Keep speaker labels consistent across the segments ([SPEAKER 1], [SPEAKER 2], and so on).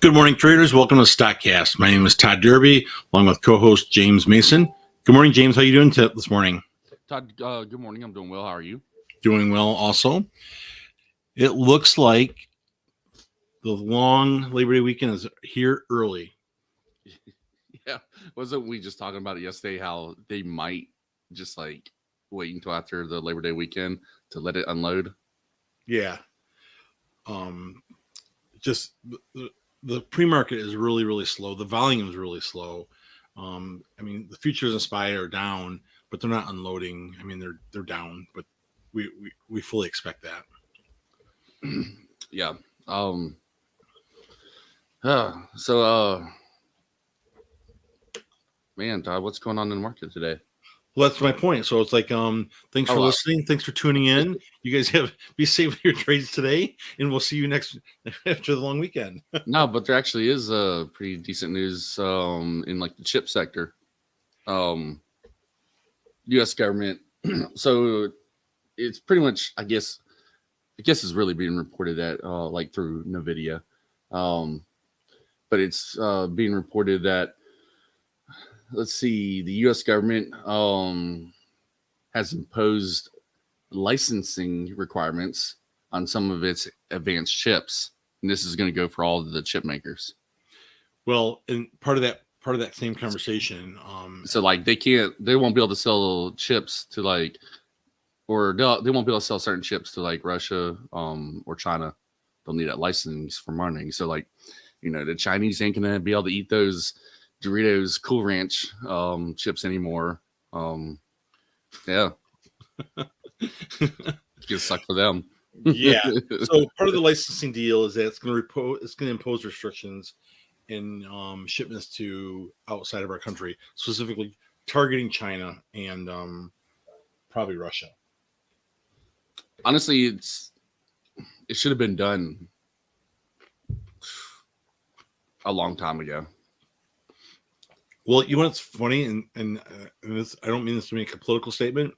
[SPEAKER 1] Good morning, traders. Welcome to StockCast. My name is Todd Derby, along with co-host James Mason. Good morning, James. How are you doing this morning?
[SPEAKER 2] Todd, good morning. I'm doing well. How are you?
[SPEAKER 1] Doing well also. It looks like the long Labor Day weekend is here early.
[SPEAKER 2] Yeah. Wasn't we just talking about it yesterday, how they might just like wait until after the Labor Day weekend to let it unload?
[SPEAKER 1] Yeah. Just the pre-market is really, really slow. The volume is really slow. The futures and SPY are down, but they're not unloading. They're down, but we fully expect that.
[SPEAKER 2] Yeah. So man, Todd, what's going on in the market today?
[SPEAKER 1] Well, that's my point. So it's like, thanks for listening. Thanks for tuning in. You guys be safe with your trades today, and we'll see you next after the long weekend.
[SPEAKER 2] No, but there actually is pretty decent news in like the chip sector. U.S. government. So it's pretty much, I guess it's really being reported that like through NVIDIA. But it's being reported that, let's see, the U.S. government has imposed licensing requirements on some of its advanced chips, and this is going to go for all of the chip makers.
[SPEAKER 1] Well, and part of that same conversation.
[SPEAKER 2] So like they won't be able to sell chips to like, or they won't be able to sell certain chips to like Russia or China. They'll need that license for monitoring. So like, the Chinese ain't gonna be able to eat those Doritos Cool Ranch chips anymore. Yeah, it's gonna suck for them.
[SPEAKER 1] Yeah. So part of the licensing deal is that it's going to impose restrictions in shipments to outside of our country, specifically targeting China and probably Russia.
[SPEAKER 2] Honestly, it should have been done a long time ago.
[SPEAKER 1] Well, you know what's funny, and this, I don't mean this to make a political statement.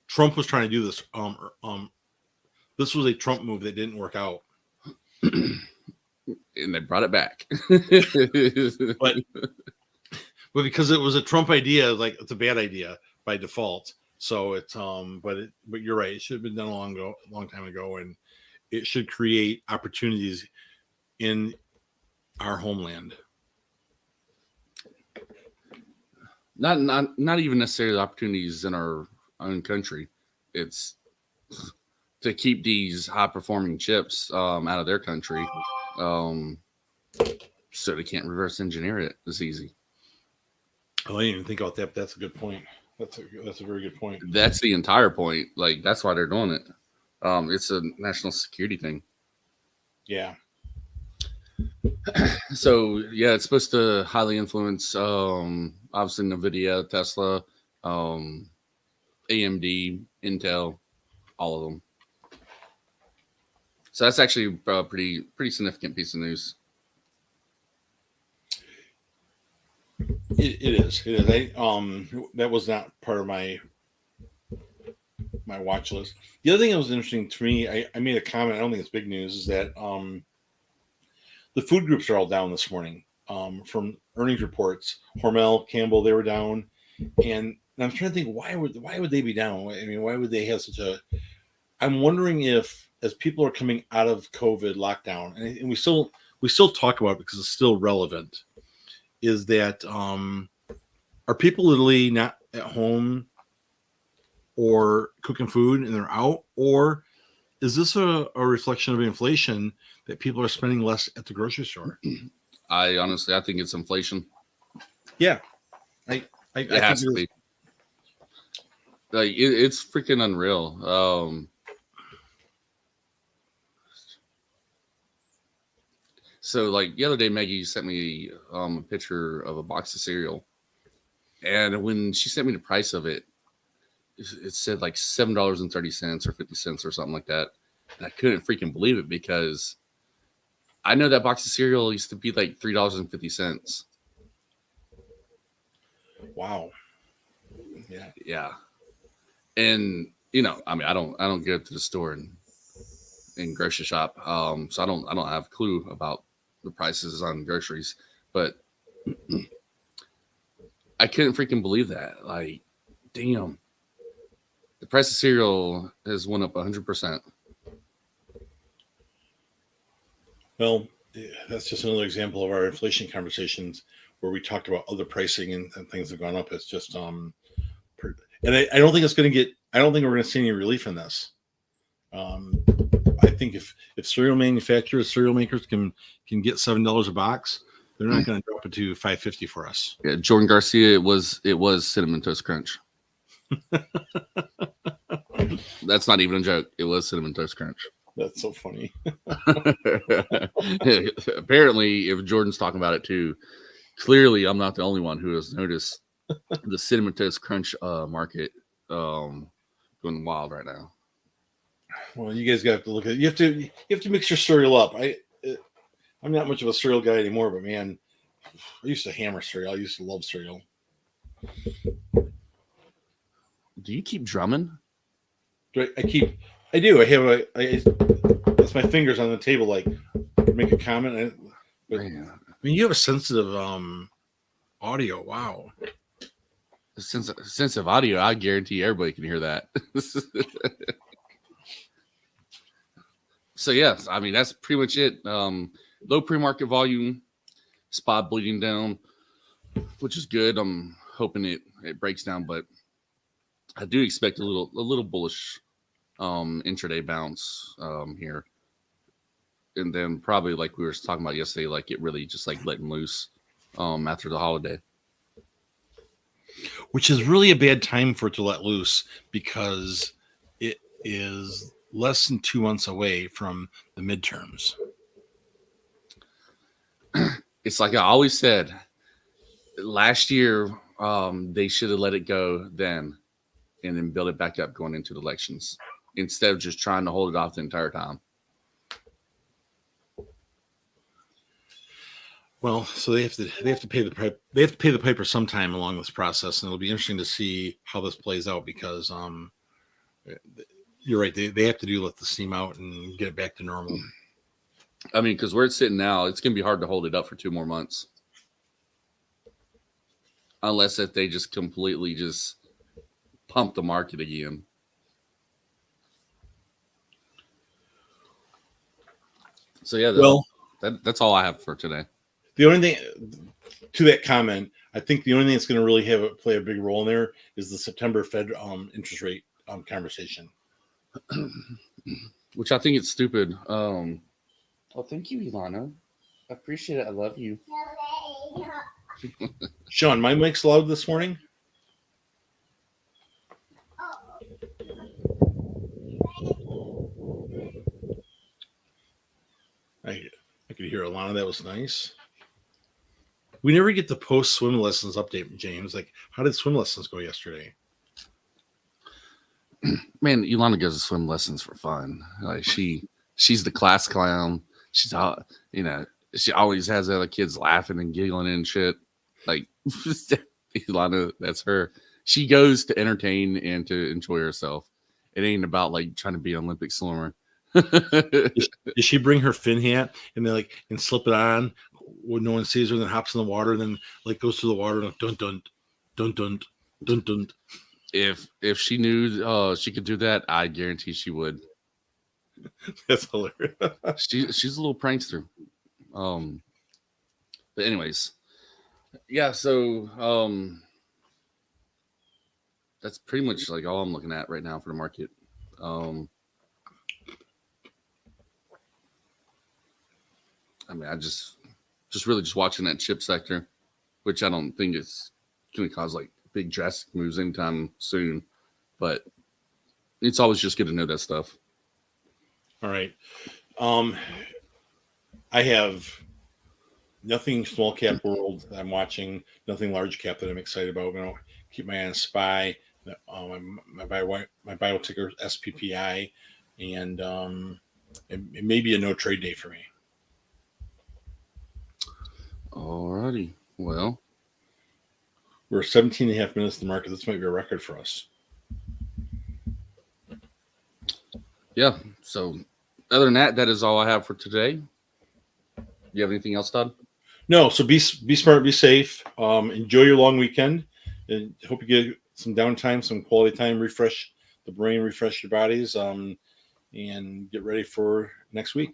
[SPEAKER 1] Trump was trying to do this. This was a Trump move that didn't work out,
[SPEAKER 2] and they brought it back.
[SPEAKER 1] but because it was a Trump idea, like it's a bad idea by default. So it's but you're right. It should have been done a long time ago, and it should create opportunities in our homeland.
[SPEAKER 2] Not even necessarily opportunities in our own country. It's to keep these high performing chips out of their country, so they can't reverse engineer it as easy.
[SPEAKER 1] Oh, I didn't even think about that. But that's a good point. That's a very good point.
[SPEAKER 2] That's the entire point. Like that's why they're doing it. It's a national security thing.
[SPEAKER 1] Yeah.
[SPEAKER 2] So yeah, it's supposed to highly influence obviously NVIDIA, Tesla, AMD, Intel, all of them. So that's actually a pretty significant piece of news.
[SPEAKER 1] It is. That was not part of my watch list. The other thing that was interesting to me, I made a comment. I don't think it's big news. Is that the food groups are all down this morning from earnings reports. Hormel, Campbell, they were down, and I'm trying to think why would they be down? I mean, why would they have such a? I'm wondering if as people are coming out of COVID lockdown, and we still talk about it because it's still relevant, is that are people literally not at home or cooking food and they're out, or is this a reflection of inflation that people are spending less at the grocery store?
[SPEAKER 2] I think it's inflation.
[SPEAKER 1] Yeah, I think it has to be.
[SPEAKER 2] Like it's freaking unreal. So like the other day, Maggie sent me a picture of a box of cereal, and when she sent me the price of it, it said like $7.30 or 50 cents or something like that. And I couldn't freaking believe it because I know that box of cereal used to be like $3.50.
[SPEAKER 1] Wow.
[SPEAKER 2] Yeah. And I don't go to the store and in grocery shop. So I don't have a clue about the prices on groceries, but I couldn't freaking believe that. Like, damn, the price of cereal has went up 100%.
[SPEAKER 1] Well, that's just another example of our inflation conversations where we talked about other pricing and things have gone up. It's just and I don't think it's going to get. I don't think we're going to see any relief in this. I think if cereal manufacturers, cereal makers can get $7 a box, they're not going to drop it to $5.50 for us.
[SPEAKER 2] Yeah, Jordan Garcia, it was Cinnamon Toast Crunch. That's not even a joke. It was Cinnamon Toast Crunch.
[SPEAKER 1] That's so funny.
[SPEAKER 2] Apparently, if Jordan's talking about it too, clearly I'm not the only one who has noticed the Cinnamon Toast Crunch market going wild right now.
[SPEAKER 1] Well, you guys got to look at it. You have to mix your cereal up. I'm not much of a cereal guy anymore, but man, I used to hammer cereal. I used to love cereal.
[SPEAKER 2] Do you keep drumming?
[SPEAKER 1] I do. I have that's my fingers on the table, like make a comment. But, I mean, you have a sensitive audio. Wow.
[SPEAKER 2] Sensitive audio. I guarantee everybody can hear that. So yes, I mean that's pretty much it. Low pre-market volume, spot bleeding down, which is good. I'm hoping it breaks down, but I do expect a little bullish intraday bounce here, and then probably like we were talking about yesterday, like it really just like letting loose after the holiday,
[SPEAKER 1] which is really a bad time for it to let loose because it is less than 2 months away from the midterms.
[SPEAKER 2] It's like I always said last year, they should have let it go then and then build it back up going into the elections instead of just trying to hold it off the entire time.
[SPEAKER 1] Well, so they have to pay the piper sometime along this process, and it'll be interesting to see how this plays out because you're right. They have to let the steam out and get it back to normal.
[SPEAKER 2] I mean, because where it's sitting now, it's going to be hard to hold it up for 2 more months. Unless if they just completely just pump the market again. So, yeah, that's all I have for today.
[SPEAKER 1] The only thing to that comment, I think the only thing that's going to really play a big role in there is the September Fed interest rate conversation.
[SPEAKER 2] Which I think it's stupid. Oh, thank you, Ilana. I appreciate it. I love you.
[SPEAKER 1] Sean, my mic's loud this morning. I could hear Ilana. That was nice. We never get the post swim lessons update, James. Like, how did swim lessons go yesterday?
[SPEAKER 2] Man, Ilana goes to swim lessons for fun. Like she's the class clown. She's all, she always has other kids laughing and giggling and shit. Like Ilana, that's her. She goes to entertain and to enjoy herself. It ain't about like trying to be an Olympic swimmer.
[SPEAKER 1] Did she bring her fin hat and slip it on when no one sees her, and then hops in the water, and then like goes to the water and dun dun dun dun dun dun.
[SPEAKER 2] If she knew she could do that, I guarantee she would.
[SPEAKER 1] That's hilarious.
[SPEAKER 2] She's a little prankster. But anyways, yeah. So that's pretty much like all I'm looking at right now for the market. I mean, I just really just watching that chip sector, which I don't think it's going to cause like big drastic moves anytime soon, but it's always just good to know that stuff.
[SPEAKER 1] All right. I have nothing small cap world that I'm watching, nothing large cap that I'm excited about. I'm going to keep my eye on SPY, my bio ticker SPPI, and it may be a no trade day for me.
[SPEAKER 2] Alrighty. Well,
[SPEAKER 1] we're 17 and a half minutes to the market. This might be a record for us.
[SPEAKER 2] Yeah. So other than that, that is all I have for today. You have anything else, Todd?
[SPEAKER 1] No, so be smart, be safe. Enjoy your long weekend, and hope you get some downtime, some quality time, refresh the brain, refresh your bodies, and get ready for next week.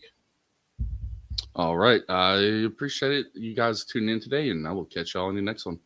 [SPEAKER 2] All right. I appreciate it. You guys tuning in today, and I will catch y'all in the next one.